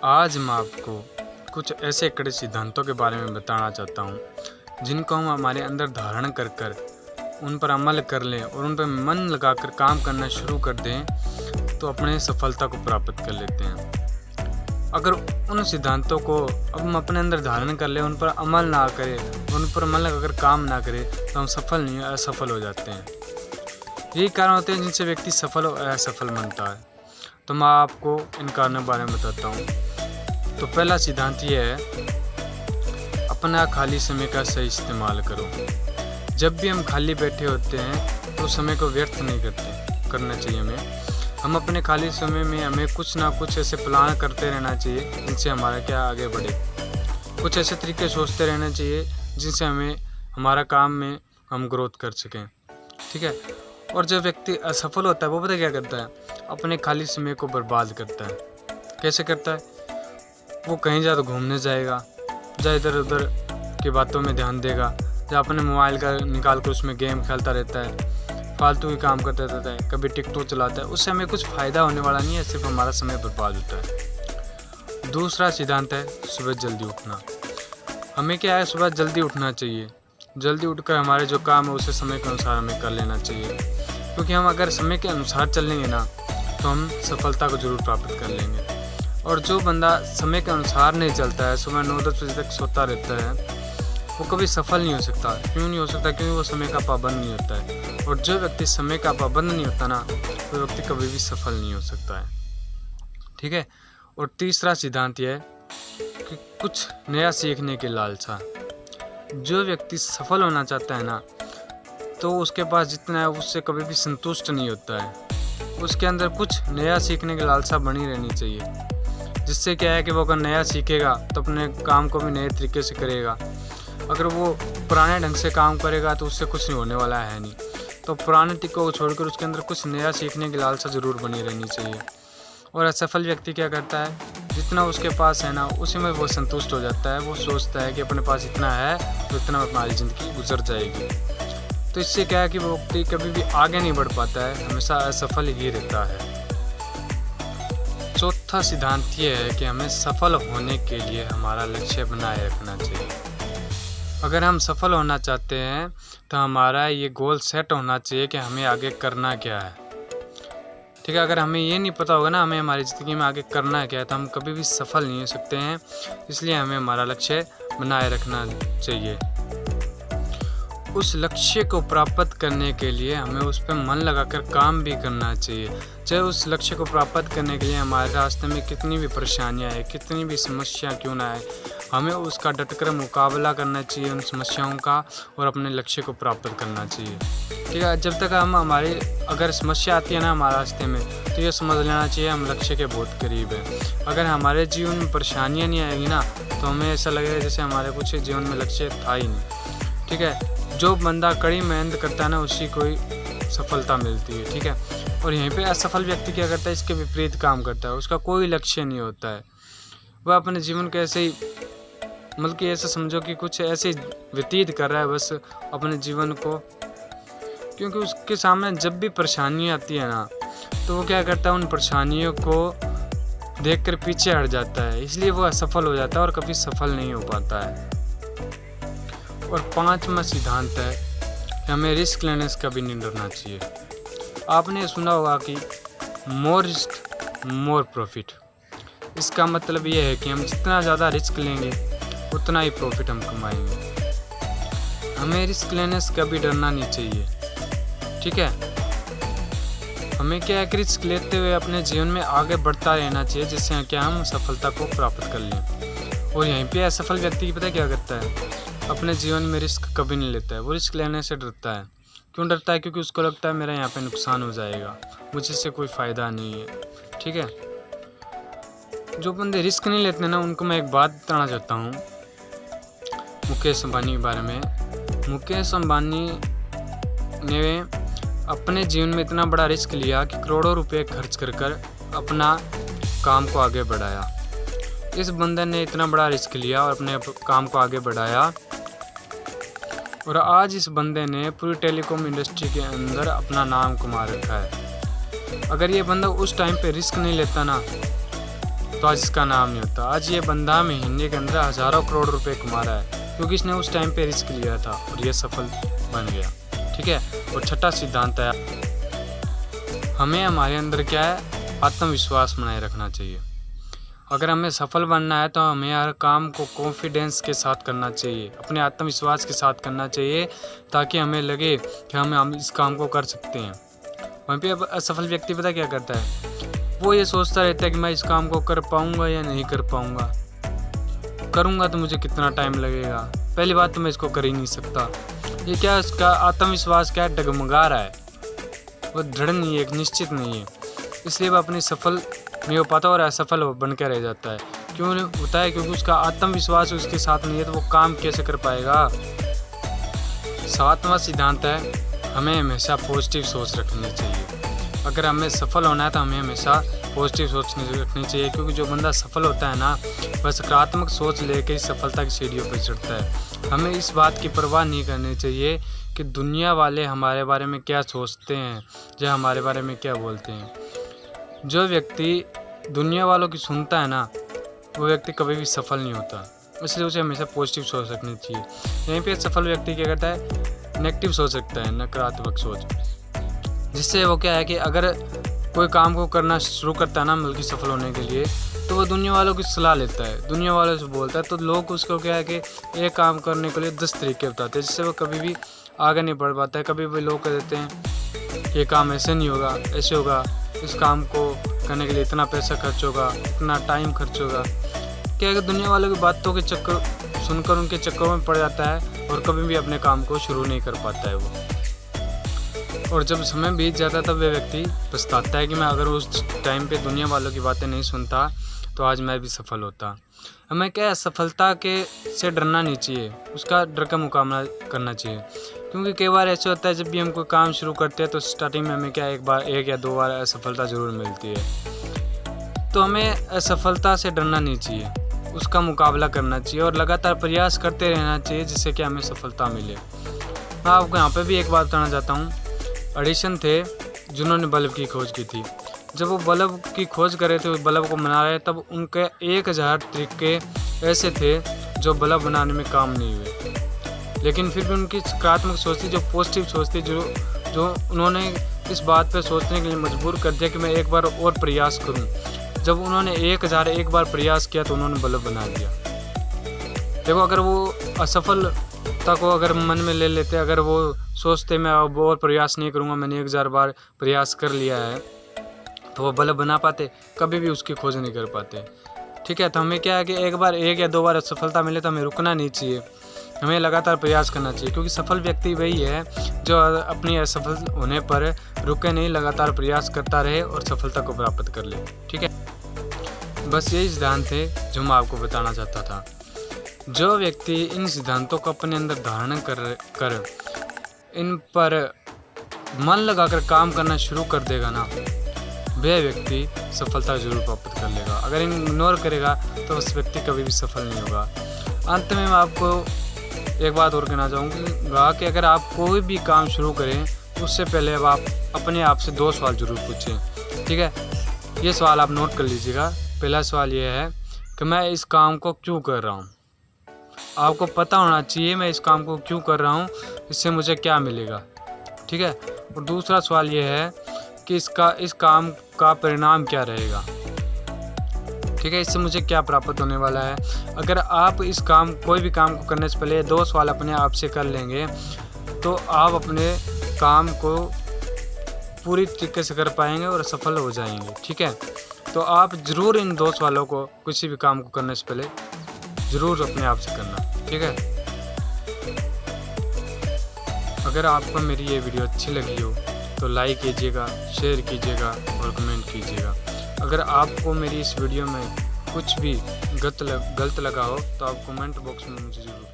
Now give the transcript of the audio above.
आज मैं आपको कुछ ऐसे कड़े सिद्धांतों के बारे में बताना चाहता हूँ जिनको हम हमारे अंदर धारण कर कर उन पर अमल कर लें और उन पर मन लगाकर काम करना शुरू कर दें तो अपने सफलता को प्राप्त कर लेते हैं। अगर उन सिद्धांतों को अब हम अपने अंदर धारण कर लें, उन पर अमल ना करें, उन पर मन लगाकर काम ना करें तो हम सफल नहीं असफल हो जाते हैं। यही कारण होते हैं जिनसे व्यक्ति सफल और असफल बनता है। तो मैं आपको इन कारणों के बारे में बताता हूँ। तो पहला सिद्धांत ये है, अपना खाली समय का सही इस्तेमाल करो। जब भी हम खाली बैठे होते हैं तो समय को व्यर्थ नहीं करना चाहिए हम अपने खाली समय में हमें कुछ ना कुछ ऐसे प्लान करते रहना चाहिए जिनसे हमारा क्या आगे बढ़े। कुछ ऐसे तरीके सोचते रहना चाहिए जिनसे हमें हमारा काम में हम ग्रोथ कर सकें, ठीक है। और जब व्यक्ति असफल होता है वो पता क्या करता है, अपने खाली समय को बर्बाद करता है। कैसे करता है? वो कहीं ज़्यादा घूमने जाएगा, या इधर उधर की बातों में ध्यान देगा, या अपने मोबाइल का निकाल कर उसमें गेम खेलता रहता है, फालतू ही काम करता रहता है, कभी टिकटॉक चलाता है। उससे हमें कुछ फ़ायदा होने वाला नहीं है, सिर्फ हमारा समय बर्बाद होता है। दूसरा सिद्धांत है सुबह जल्दी उठना। हमें क्या है, सुबह जल्दी उठना चाहिए। जल्दी उठकर हमारे जो काम है उसे समय के अनुसार हमें कर लेना चाहिए, क्योंकि हम अगर समय के अनुसार चलेंगे ना तो हम सफलता को ज़रूर प्राप्त कर लेंगे। और जो बंदा समय के अनुसार नहीं चलता है, सुबह 9-10 बजे तक सोता रहता है, वो कभी सफल नहीं हो सकता। क्यों नहीं हो सकता? क्योंकि वो समय का पाबंद नहीं होता है। और जो व्यक्ति समय का पाबंद नहीं होता ना, वो व्यक्ति कभी भी सफल नहीं हो सकता है, ठीक है। और तीसरा सिद्धांत यह है कि कुछ नया सीखने की लालसा। जो व्यक्ति सफल होना चाहता है ना, तो उसके पास जितना है उससे कभी भी संतुष्ट नहीं होता है। उसके अंदर कुछ नया सीखने की लालसा बनी रहनी चाहिए, जिससे क्या है कि वो अगर नया सीखेगा तो अपने काम को भी नए तरीके से करेगा। अगर वो पुराने ढंग से काम करेगा तो उससे कुछ नहीं होने वाला है नहीं। तो पुराने तरीकों को छोड़कर उसके अंदर कुछ नया सीखने की लालसा ज़रूर बनी रहनी चाहिए। और असफल व्यक्ति क्या करता है, जितना उसके पास है ना उसी में वो संतुष्ट हो जाता है। वो सोचता है कि अपने पास इतना है तो इतना में हमारी ज़िंदगी गुजर जाएगी। तो इससे क्या है कि वो व्यक्ति कभी भी आगे नहीं बढ़ पाता है, हमेशा असफल ही रहता है। चौथा सिद्धांत ये है कि हमें सफल होने के लिए हमारा लक्ष्य बनाए रखना चाहिए। अगर हम सफल होना चाहते हैं तो हमारा ये गोल सेट होना चाहिए कि हमें आगे करना क्या है, ठीक है। अगर हमें ये नहीं पता होगा ना हमें हमारी ज़िंदगी में आगे करना क्या है, तो हम कभी भी सफल नहीं हो सकते हैं। इसलिए हमें हमारा लक्ष्य बनाए रखना चाहिए। उस लक्ष्य को प्राप्त करने के लिए हमें उस पर मन लगाकर काम भी करना चाहिए। चाहे उस लक्ष्य को प्राप्त करने के लिए हमारे रास्ते में कितनी भी परेशानियां आए, कितनी भी समस्या क्यों ना आए, हमें उसका डटकर मुकाबला करना चाहिए उन समस्याओं का, और अपने लक्ष्य को प्राप्त करना चाहिए, ठीक है। जब तक हमारी अगर समस्या आती है ना हमारे रास्ते में, तो ये समझ लेना चाहिए हम लक्ष्य के बहुत करीब हैं। अगर हमारे जीवन में परेशानियाँ नहीं आएगी ना, तो हमें ऐसा लगेगा जैसे हमारे कुछ जीवन में लक्ष्य था ही नहीं, ठीक है। जो बंदा कड़ी मेहनत करता है ना, उसी को ही सफलता मिलती है, ठीक है। और यहीं पे असफल व्यक्ति क्या करता है, इसके विपरीत काम करता है। उसका कोई लक्ष्य नहीं होता है, वह अपने जीवन को ऐसे ही मतलब कि ऐसे समझो कि कुछ ऐसे व्यतीत कर रहा है बस अपने जीवन को, क्योंकि उसके सामने जब भी परेशानी आती है ना, तो वो क्या करता है, उन परेशानियों को देखकर पीछे हट जाता है। इसलिए वो असफल हो जाता है और कभी सफल नहीं हो पाता है। और पांचवा सिद्धांत है कि हमें रिस्क लेने से कभी नहीं डरना चाहिए। आपने सुना होगा कि मोर रिस्क मोर प्रॉफिट। इसका मतलब ये है कि हम जितना ज़्यादा रिस्क लेंगे उतना ही प्रॉफिट हम कमाएंगे। हमें रिस्क लेने से कभी डरना नहीं चाहिए, ठीक है। हमें क्या है कि रिस्क लेते हुए अपने जीवन में आगे बढ़ता रहना चाहिए, जिससे क्या हम सफलता को प्राप्त कर लें। और यहीं पे असफल व्यक्ति पता क्या करता है, अपने जीवन में रिस्क कभी नहीं लेता है। वो रिस्क लेने से डरता है। क्यों डरता है? क्योंकि उसको लगता है मेरा यहाँ पे नुकसान हो जाएगा, मुझे इससे कोई फ़ायदा नहीं है, ठीक है। जो बंदे रिस्क नहीं लेते ना, उनको मैं एक बात बताना चाहता हूँ मुकेश अंबानी के बारे में। मुकेश अंबानी ने अपने जीवन में इतना बड़ा रिस्क लिया कि करोड़ों रुपए खर्च कर अपना काम को आगे बढ़ाया। इस बंदे ने इतना बड़ा रिस्क लिया और अपने काम को आगे बढ़ाया, और आज इस बंदे ने पूरी टेलीकॉम इंडस्ट्री के अंदर अपना नाम कमा रखा है। अगर ये बंदा उस टाइम पे रिस्क नहीं लेता ना, तो आज इसका नाम नहीं होता। आज ये बंदा महीने के अंदर हज़ारों करोड़ रुपए कमा रहा है क्योंकि इसने उस टाइम पे रिस्क लिया था और ये सफल बन गया। ठीक है। और छठा सिद्धांत है, हमें हमारे अंदर क्या है, आत्मविश्वास बनाए रखना चाहिए। अगर हमें सफल बनना है तो हमें हर काम को कॉन्फिडेंस के साथ करना चाहिए, अपने आत्मविश्वास के साथ करना चाहिए, ताकि हमें लगे कि हम इस काम को कर सकते हैं। वहीं पे अब असफल व्यक्ति पता क्या करता है, वो ये सोचता रहता है कि मैं इस काम को कर पाऊँगा या नहीं कर पाऊँगा, करूँगा तो मुझे कितना टाइम लगेगा, पहली बात तो मैं इसको कर ही नहीं सकता। ये क्या, उसका आत्मविश्वास क्या डगमगा रहा है, वो दृढ़ नहीं है, एक निश्चित नहीं है, इसलिए वह अपनी सफल नहीं हो पाता और असफल बन के रह जाता है। क्यों होता है? क्योंकि उसका आत्मविश्वास उसके साथ नहीं है, तो वो काम कैसे कर पाएगा। सातवां सिद्धांत है, हमें हमेशा पॉजिटिव सोच रखनी चाहिए। अगर हमें सफल होना है तो हमें हमेशा पॉजिटिव सोच रखनी चाहिए, क्योंकि जो बंदा सफल होता है ना, वह सकारात्मक सोच लेकर ही सफलता की सीढ़ियों पर चढ़ता है। हमें इस बात की परवाह नहीं करनी चाहिए कि दुनिया वाले हमारे बारे में क्या सोचते हैं या हमारे बारे में क्या बोलते हैं। जो व्यक्ति दुनिया वालों की सुनता है ना, वो व्यक्ति कभी भी सफल नहीं होता, इसलिए उसे हमेशा पॉजिटिव सोच रखनी चाहिए। यहीं पे सफल व्यक्ति क्या करता है, नेगेटिव सोच रखता है, नकारात्मक सोच, जिससे वो क्या है कि अगर कोई काम को करना शुरू करता है ना, बल्कि सफल होने के लिए, तो वो दुनिया वालों की सलाह लेता है, दुनिया वालों से बोलता है, तो लोग उसको क्या है कि एक काम करने के लिए 10 तरीके बताते हैं, जिससे वो कभी भी आगे नहीं बढ़ पाता है। कभी भी लोग कह देते हैं ये काम ऐसे नहीं होगा, ऐसे होगा, इस काम को करने के लिए इतना पैसा खर्च होगा, इतना टाइम खर्च होगा। क्या है, दुनिया वालों की बातों के चक्कर सुनकर उनके चक्करों में पड़ जाता है और कभी भी अपने काम को शुरू नहीं कर पाता है वो। और जब समय बीत जाता है तब वह व्यक्ति पछताता है कि मैं अगर उस टाइम पे दुनिया वालों की बातें नहीं सुनता तो आज मैं भी सफल होता। हमें क्या है, सफलता के से डरना नहीं चाहिए, उसका डर का मुकाबला करना चाहिए। क्योंकि कई बार ऐसे होता है, जब भी हम कोई काम शुरू करते हैं तो स्टार्टिंग में हमें क्या एक या दो बार असफलता ज़रूर मिलती है। तो हमें असफलता से डरना नहीं चाहिए, उसका मुकाबला करना चाहिए और लगातार प्रयास करते रहना चाहिए, जिससे कि हमें सफलता मिले। मैं आपको यहाँ पे भी एक बात बताना चाहता हूँ। एडिसन थे जिन्होंने बल्ब की खोज की थी। जब वो बल्ब की खोज कर रहे थे, उस बल्ब को बना रहे, तब उनके 1000 तरीके ऐसे थे जो बल्ब बनाने में काम नहीं हुए, लेकिन फिर भी उनकी सकारात्मक सोच थी, जो पॉजिटिव सोच थी, जो उन्होंने इस बात पर सोचने के लिए मजबूर कर दिया कि मैं एक बार और प्रयास करूं। जब उन्होंने 1001 बार प्रयास किया तो उन्होंने बल्ब बना दिया। देखो, अगर वो असफलता को अगर मन में ले लेते, अगर वो सोचते मैं अब और प्रयास नहीं करूंगा, मैंने 1000 बार प्रयास कर लिया है, तो वो बल्ब बना पाते, कभी भी उसकी खोज नहीं कर पाते। ठीक है। तो हमें क्या है कि एक या दो बार असफलता मिले तो हमें रुकना नहीं चाहिए, हमें लगातार प्रयास करना चाहिए, क्योंकि सफल व्यक्ति वही है जो अपनी असफल होने पर रुके नहीं, लगातार प्रयास करता रहे और सफलता को प्राप्त कर ले। ठीक है। बस यही सिद्धांत थे जो मैं आपको बताना चाहता था। जो व्यक्ति इन सिद्धांतों को अपने अंदर धारण कर इन पर मन लगाकर काम करना शुरू कर देगा ना, वह व्यक्ति सफलता जरूर प्राप्त कर लेगा। अगर इग्नोर करेगा तो उस व्यक्ति कभी भी सफल नहीं होगा। अंत में मैं आपको एक बात और कहना चाहूँगा कि अगर आप कोई भी काम शुरू करें, उससे पहले अब आप अपने आप से 2 सवाल जरूर पूछें। ठीक है। ये सवाल आप नोट कर लीजिएगा। पहला सवाल ये है कि मैं इस काम को क्यों कर रहा हूँ। आपको पता होना चाहिए मैं इस काम को क्यों कर रहा हूँ, इससे मुझे क्या मिलेगा। ठीक है। और दूसरा सवाल ये है कि इस काम का परिणाम क्या रहेगा। ठीक है, इससे मुझे क्या प्राप्त होने वाला है। अगर आप कोई भी काम को करने से पहले 2 सवाल अपने आप से कर लेंगे, तो आप अपने काम को पूरी तरीके से कर पाएंगे और सफल हो जाएंगे। ठीक है। तो आप ज़रूर इन 2 सवालों को किसी भी काम को करने से पहले ज़रूर अपने आप से करना। ठीक है। अगर आपको मेरी ये वीडियो अच्छी लगी हो तो लाइक कीजिएगा, शेयर कीजिएगा और कमेंट कीजिएगा। अगर आपको मेरी इस वीडियो में कुछ भी गलत लगा हो तो आप कमेंट बॉक्स में मुझे ज़रूर